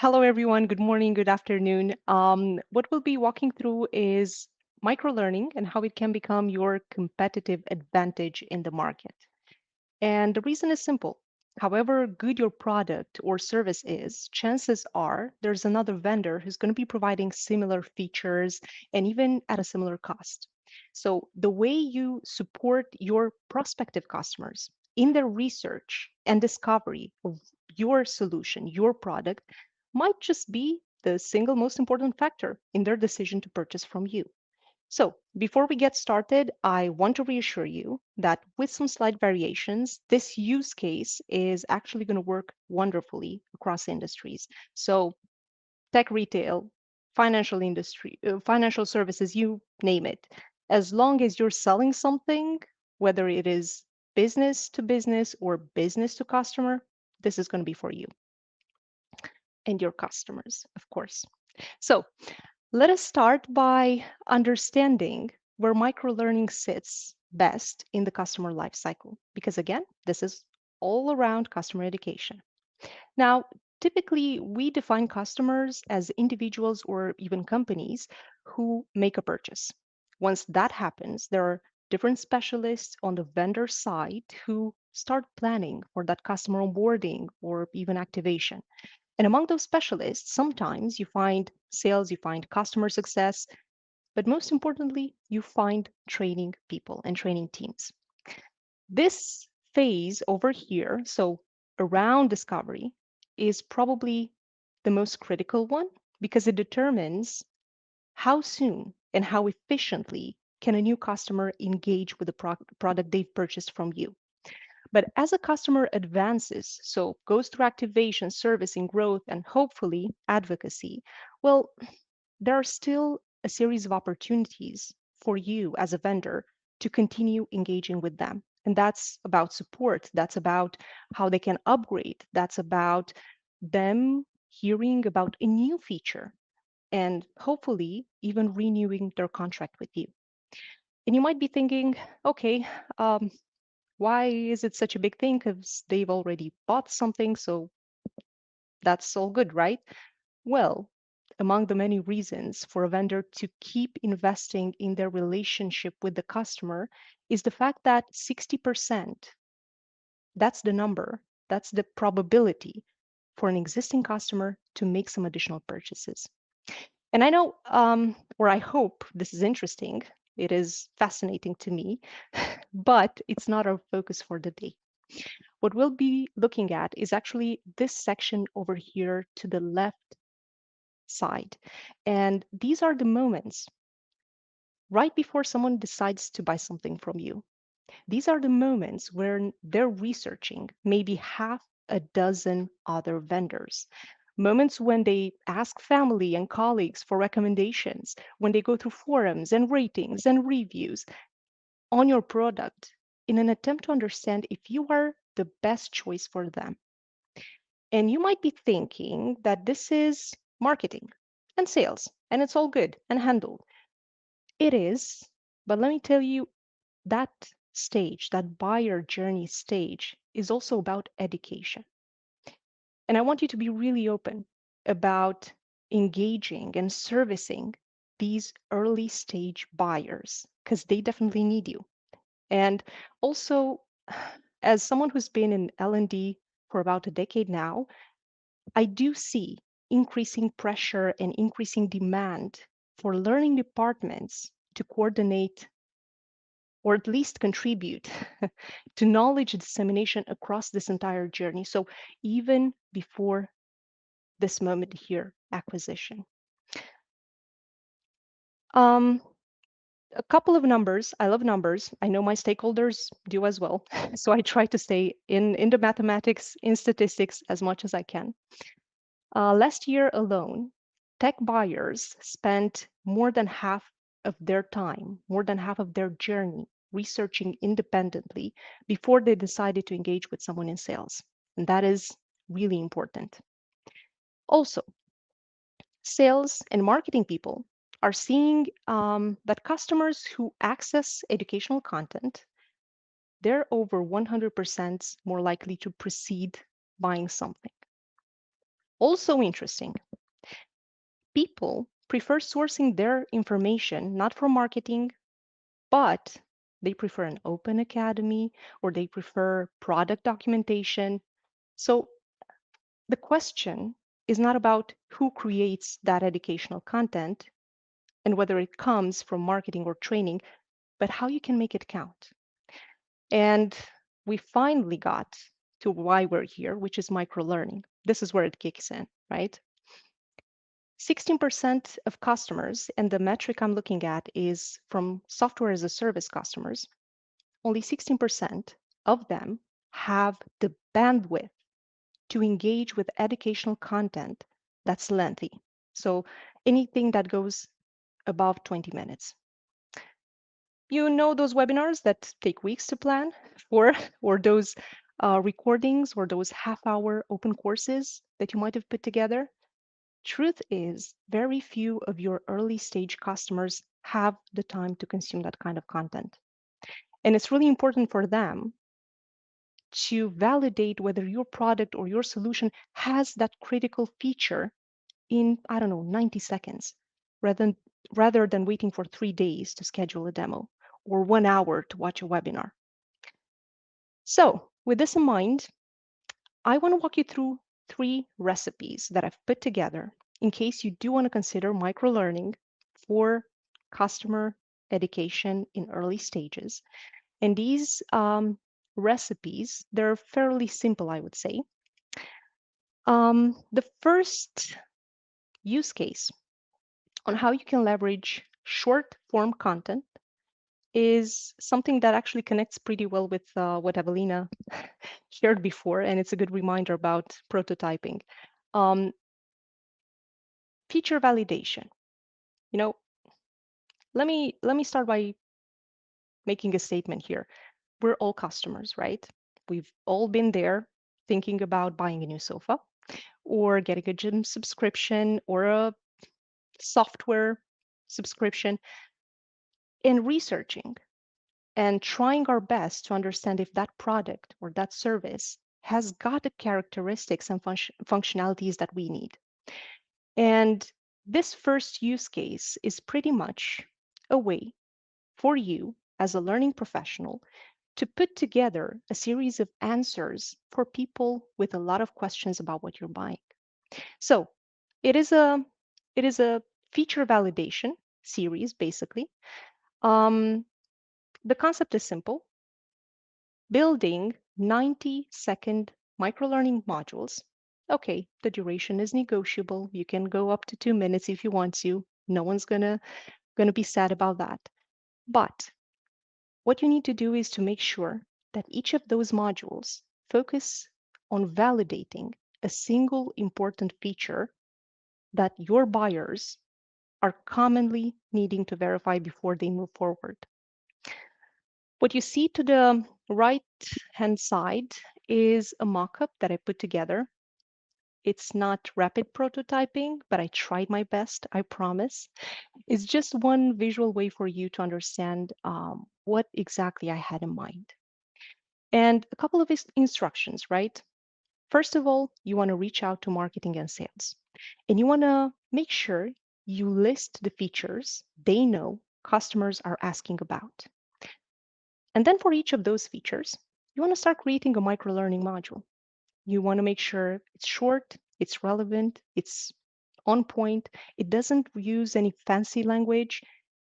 Hello, everyone. Good morning, good afternoon. What we'll be walking through is microlearning and how it can become your competitive advantage in the market. And the reason is simple. However good your product or service is, chances are there's another vendor who's going to be providing similar features and even at a similar cost. So the way you support your prospective customers in their research and discovery of your solution, your product, might just be the single most important factor in their decision to purchase from you. So, before we get started, I want to reassure you that with some slight variations, this use case is actually going to work wonderfully across industries. So, tech retail, financial industry, financial services, you name it. As long as you're selling something, whether it is business to business or business to customer, this is going to be for you and your customers, of course. So, let us start by understanding where microlearning sits best in the customer lifecycle, because again, this is all around customer education. Now, typically, we define customers as individuals or even companies who make a purchase. Once that happens, there are different specialists on the vendor side who start planning for that customer onboarding or even activation. And among those specialists, sometimes you find sales, you find customer success, but most importantly, you find training people and training teams. This phase over here, so around discovery, is probably the most critical one because it determines how soon and how efficiently can a new customer engage with the product they've purchased from you. But as a customer advances, so goes through activation, servicing, growth, and hopefully advocacy, well, there are still a series of opportunities for you as a vendor to continue engaging with them. And that's about support. That's about how they can upgrade. That's about them hearing about a new feature and hopefully even renewing their contract with you. And you might be thinking, okay, um, why is it such a big thing? Because they've already bought something, so that's all good, right? Well, among the many reasons for a vendor to keep investing in their relationship with the customer is the fact that 60%, that's the number, that's the probability for an existing customer to make some additional purchases. And I know, or I hope this is interesting. It is fascinating to me, but it's not our focus for the day. What we'll be looking at is actually this section over here to the left side. And these are the moments right before someone decides to buy something from you. These are the moments where they're researching maybe half a dozen other vendors. Moments when they ask family and colleagues for recommendations, when they go through forums and ratings and reviews on your product in an attempt to understand if you are the best choice for them. And you might be thinking that this is marketing and sales, and it's all good and handled. It is, but let me tell you, that stage, that buyer journey stage, is also about education. And I want you to be really open about engaging and servicing these early stage buyers because they definitely need you. And also, as someone who's been in L&D for about a decade now, I do see increasing pressure and increasing demand for learning departments to coordinate or at least contribute to knowledge dissemination across this entire journey. So even before this moment here, acquisition. Um, a couple of numbers. I love numbers. I know my stakeholders do as well. So I try to stay in the mathematics, in statistics as much as I can. Last year alone, tech buyers spent more than half of their time, more than half of their journey researching independently before they decided to engage with someone in sales. And that is really important. Also, sales and marketing people are seeing that customers who access educational content, they're over 100% more likely to proceed buying something. Also interesting, people prefer sourcing their information not from marketing, but they prefer an open academy or they prefer product documentation. So the question is not about who creates that educational content and whether it comes from marketing or training, but how you can make it count. And we finally got to why we're here, which is microlearning. This is where it kicks in, right? 16% of customers, and the metric I'm looking at is from software as a service customers, only 16% of them have the bandwidth to engage with educational content that's lengthy. So anything that goes above 20 minutes. You know those webinars that take weeks to plan for, or those recordings or those half-hour open courses that you might have put together? Truth is, very few of your early stage customers have the time to consume that kind of content. And it's really important for them to validate whether your product or your solution has that critical feature in, I don't know, 90 seconds, rather than, rather than waiting for 3 days to schedule a demo or 1 hour to watch a webinar. So, with this in mind, I want to walk you through 3 recipes that I've put together in case you do want to consider microlearning for customer education in early stages. And these recipes, they're fairly simple, I would say. The first use case on how you can leverage short form content is something that actually connects pretty well with what Evelina shared before, and it's a good reminder about prototyping. Um, Feature validation. You know, let me start by making a statement here. We're all customers, right? We've all been there thinking about buying a new sofa or getting a gym subscription or a software subscription and researching and trying our best to understand if that product or that service has got the characteristics and functionalities that we need. And this first use case is pretty much a way for you as a learning professional to put together a series of answers for people with a lot of questions about what you're buying. So it is a it is a feature validation series, basically. Um, the concept is simple: building 90-second microlearning modules. Okay, the duration is negotiable. You can go up to 2 minutes if you want to. No one's gonna be sad about that. But what you need to do is to make sure that each of those modules focus on validating a single important feature that your buyers are commonly needing to verify before they move forward. What you see to the right-hand side is a mock-up that I put together. It's not rapid prototyping, but I tried my best, I promise. It's just one visual way for you to understand what exactly I had in mind. And a couple of instructions, right? First of all, you want to reach out to marketing and sales, and you want to make sure you list the features they know customers are asking about. And then for each of those features, you want to start creating a microlearning module. You want to make sure it's short, it's relevant, it's on point, it doesn't use any fancy language.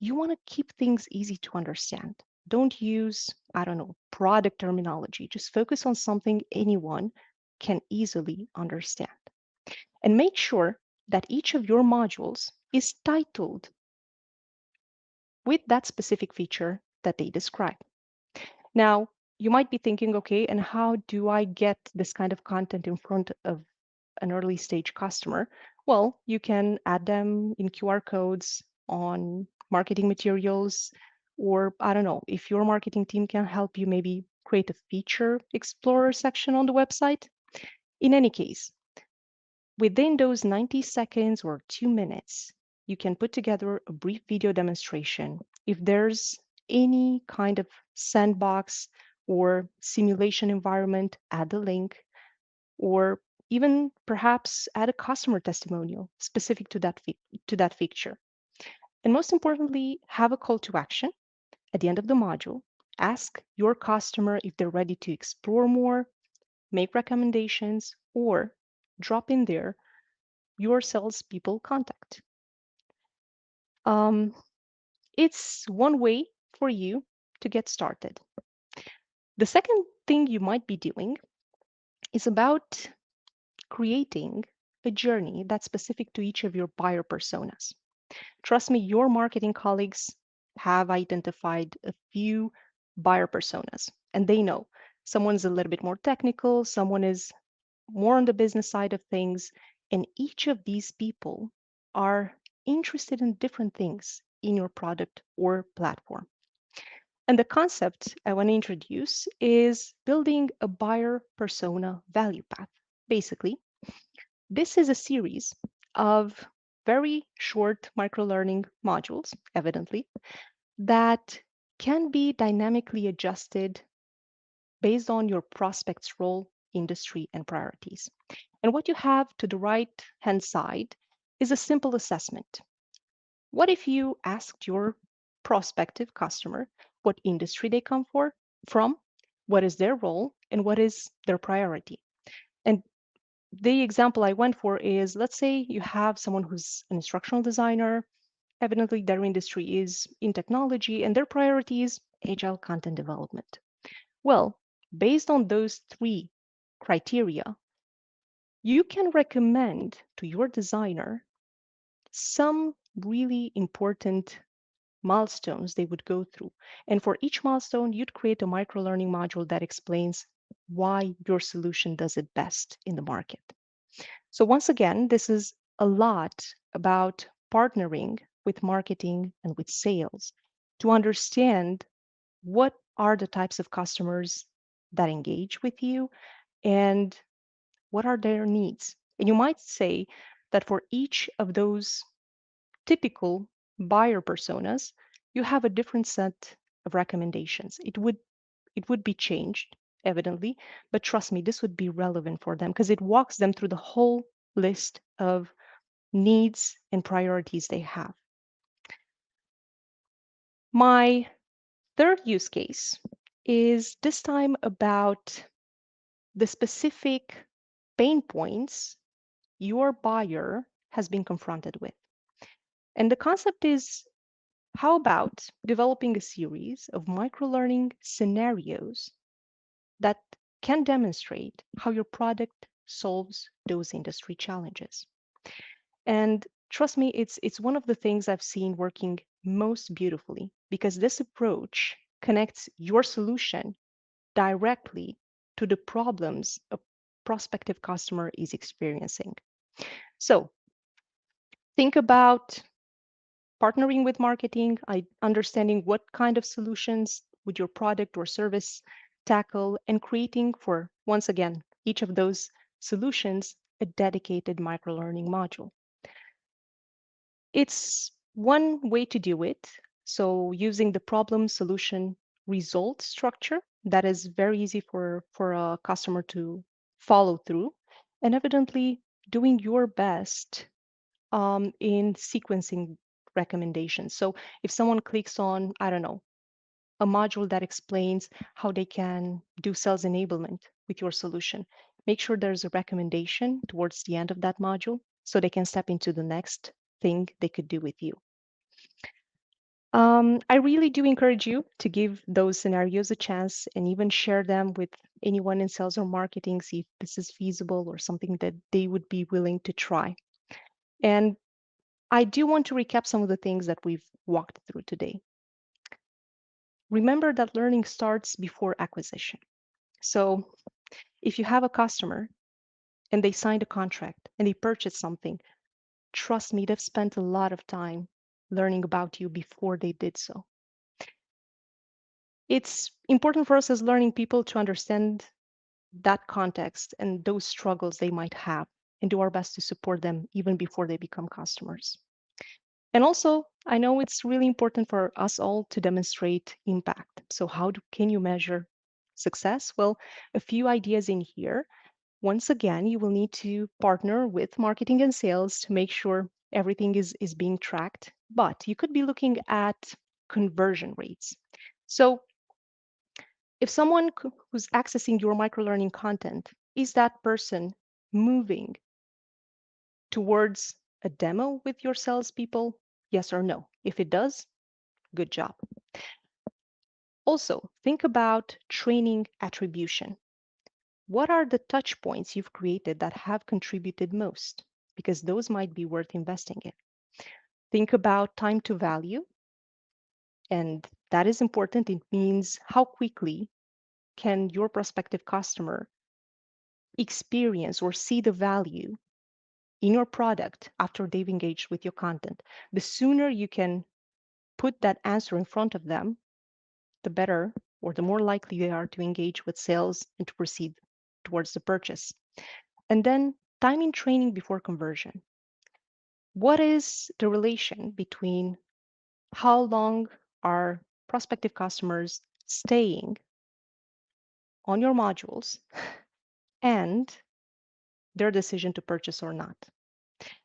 You want to keep things easy to understand. Don't use, I don't know, product terminology. Just focus on something anyone can easily understand. And make sure that each of your modules is titled with that specific feature that they describe. Now, you might be thinking, okay, and how do I get this kind of content in front of an early stage customer? Well, you can add them in QR codes on marketing materials, or I don't know, if your marketing team can help you maybe create a feature explorer section on the website. In any case, within those 90 seconds or 2 minutes, you can put together a brief video demonstration. If there's any kind of sandbox or simulation environment, add the link, or even perhaps add a customer testimonial specific to that feature. And most importantly, have a call to action at the end of the module. Ask your customer if they're ready to explore more, make recommendations, or drop in there your salespeople contact. Um, it's one way for you to get started. The second thing you might be doing is about creating a journey that's specific to each of your buyer personas. Trust me, your marketing colleagues have identified a few buyer personas, and they know someone's a little bit more technical, someone is more on the business side of things, and each of these people are interested in different things in your product or platform. And the concept I want to introduce is building a buyer persona value path. Basically, this is a series of very short microlearning modules, evidently, that can be dynamically adjusted based on your prospect's role, industry, and priorities. And what you have to the right hand side is a simple assessment. What if you asked your prospective customer what industry they come from, what is their role, and what is their priority? And the example I went for is, let's say you have someone who's an instructional designer. Evidently, their industry is in technology and their priority is agile content development. Well, based on those three criteria, you can recommend to your designer some really important milestones they would go through. And for each milestone, you'd create a microlearning module that explains why your solution does it best in the market. So once again, this is a lot about partnering with marketing and with sales to understand what are the types of customers that engage with you and what are their needs. And you might say that for each of those typical buyer personas, you have a different set of recommendations. It would be changed, evidently, but trust me, this would be relevant for them because it walks them through the whole list of needs and priorities they have. My third use case is this time about the specific pain points your buyer has been confronted with. And the concept is, how about developing a series of microlearning scenarios that can demonstrate how your product solves those industry challenges? And trust me, it's one of the things I've seen working most beautifully because this approach connects your solution directly to the problems a prospective customer is experiencing. So think about partnering with marketing, understanding what kind of solutions would your product or service tackle, and creating for, once again, each of those solutions, a dedicated microlearning module. It's one way to do it. So using the problem solution result structure that is very easy for a customer to follow through, and evidently doing your best in sequencing recommendations. So if someone clicks on, I don't know, a module that explains how they can do sales enablement with your solution, make sure there's a recommendation towards the end of that module so they can step into the next thing they could do with you. I really do encourage you to give those scenarios a chance and even share them with anyone in sales or marketing, see if this is feasible or something that they would be willing to try. And I do want to recap some of the things that we've walked through today. Remember that learning starts before acquisition. So if you have a customer and they signed a contract and they purchased something, trust me, they've spent a lot of time learning about you before they did so. It's important for us as learning people to understand that context and those struggles they might have and do our best to support them even before they become customers. And also, I know it's really important for us all to demonstrate impact. So how can you measure success? Well, a few ideas in here. Once again, you will need to partner with marketing and sales to make sure everything is being tracked. But you could be looking at conversion rates. So if someone who's accessing your microlearning content, is that person moving towards a demo with your salespeople? Yes or no? If it does, good job. Also, think about training attribution. What are the touch points you've created that have contributed most? Because those might be worth investing in. Think about time to value, and that is important. It means how quickly can your prospective customer experience or see the value in your product after they've engaged with your content. The sooner you can put that answer in front of them, the better or the more likely they are to engage with sales and to proceed towards the purchase. And then timing training before conversion. What is the relation between how long are prospective customers staying on your modules and their decision to purchase or not?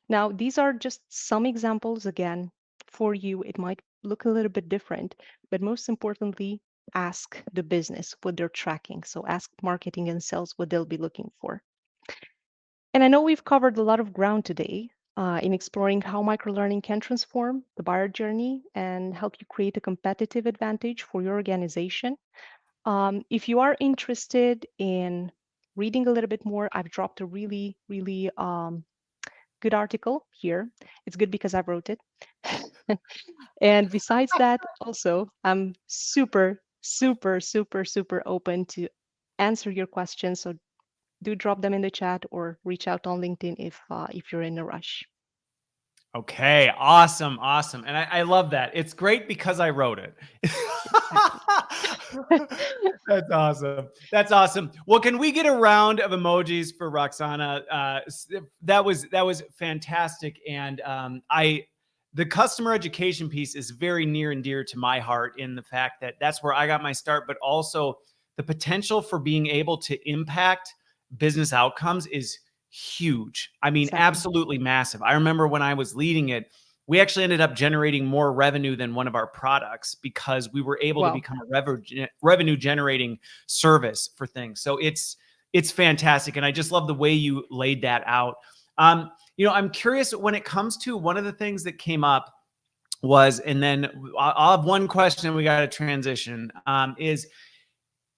Now, these are just some examples. Again, for you, it might look a little bit different, but most importantly, ask the business what they're tracking. So ask marketing and sales what they'll be looking for. And I know we've covered a lot of ground today in exploring how microlearning can transform the buyer journey and help you create a competitive advantage for your organization. If you are interested in reading a little bit more, I've dropped a really good article here. It's good because I wrote it. And besides that, also, I'm super open to answer your questions. So do drop them in the chat or reach out on LinkedIn if you're in a rush. Okay, awesome, awesome. And I love that. It's great because I wrote it. Exactly. That's awesome. That's awesome. Well, can we get a round of emojis for Roxana? That was fantastic. And the customer education piece is very near and dear to my heart in the fact that that's where I got my start, but also the potential for being able to impact business outcomes is huge. I mean, Exactly. absolutely massive. I remember when I was leading it, we actually ended up generating more revenue than one of our products because we were able to Wow. become a revenue generating service for things. So it's fantastic. And I just love the way you laid that out. I'm curious when it comes to one of the things that came up was, and then I'll have one question and we got to transition, is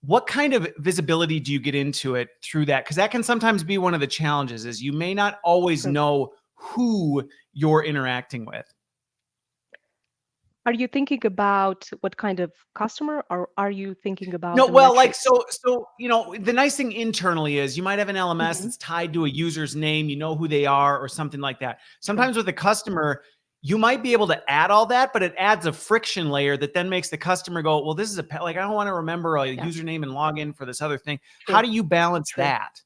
what kind of visibility do you get into it through that? Because that can sometimes be one of the challenges is you may not always True. know who you're interacting with. Are you thinking about what kind of customer, or are you thinking about No, the well, like, metrics? so, the nice thing internally is you might have an LMS Hmm. that's tied to a user's name, you know who they are or something like that. True. Sometimes with a customer, you might be able to add all that, but it adds a friction layer that then makes the customer go, well, this is like, I don't want to remember a Yeah. username and login for this other thing. How True. do you balance True. that?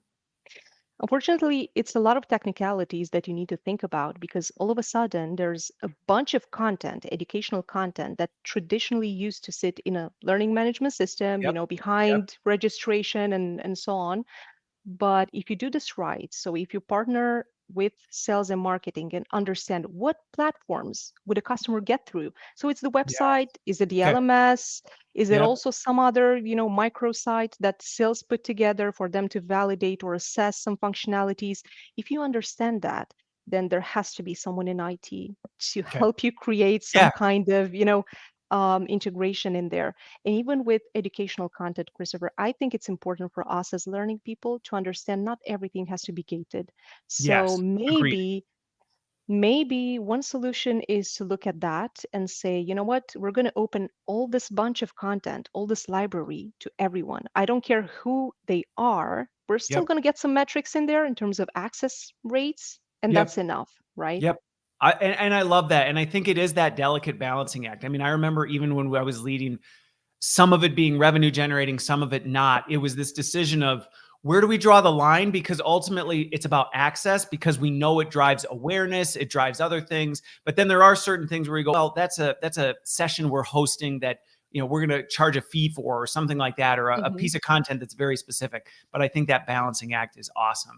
Unfortunately, it's a lot of technicalities that you need to think about because all of a sudden there's a bunch of content, educational content that traditionally used to sit in a learning management system, Yep. Yep. behind registration and so on. But if you do this right, so if you partner with sales and marketing and understand what platforms would a customer get through. So it's the Yeah. website, is it the Okay. LMS? Is it Yep. also some other, microsite that sales put together for them to validate or assess some functionalities? If you understand that, then there has to be someone in IT to Okay. help you create some Yeah. kind of, integration in there. And even with educational content, Christopher, I think it's important for us as learning people to understand not everything has to be gated. So Yes. Agreed. maybe one solution is to look at that and say, you know what, we're going to open all this bunch of content, all this library to everyone. I don't care who they are. We're still Yep. going to get some metrics in there in terms of access rates, and that's Yep. enough, right? Yep. And I love that. And I think it is that delicate balancing act. I mean, I remember even when I was leading, some of it being revenue generating, some of it not. It was this decision of where do we draw the line? Because ultimately it's about access because we know it drives awareness, it drives other things. But then there are certain things where we go, well, that's a session we're hosting that we're going to charge a fee for, or something like that, or a Mhm. piece of content that's very specific. But I think that balancing act is awesome.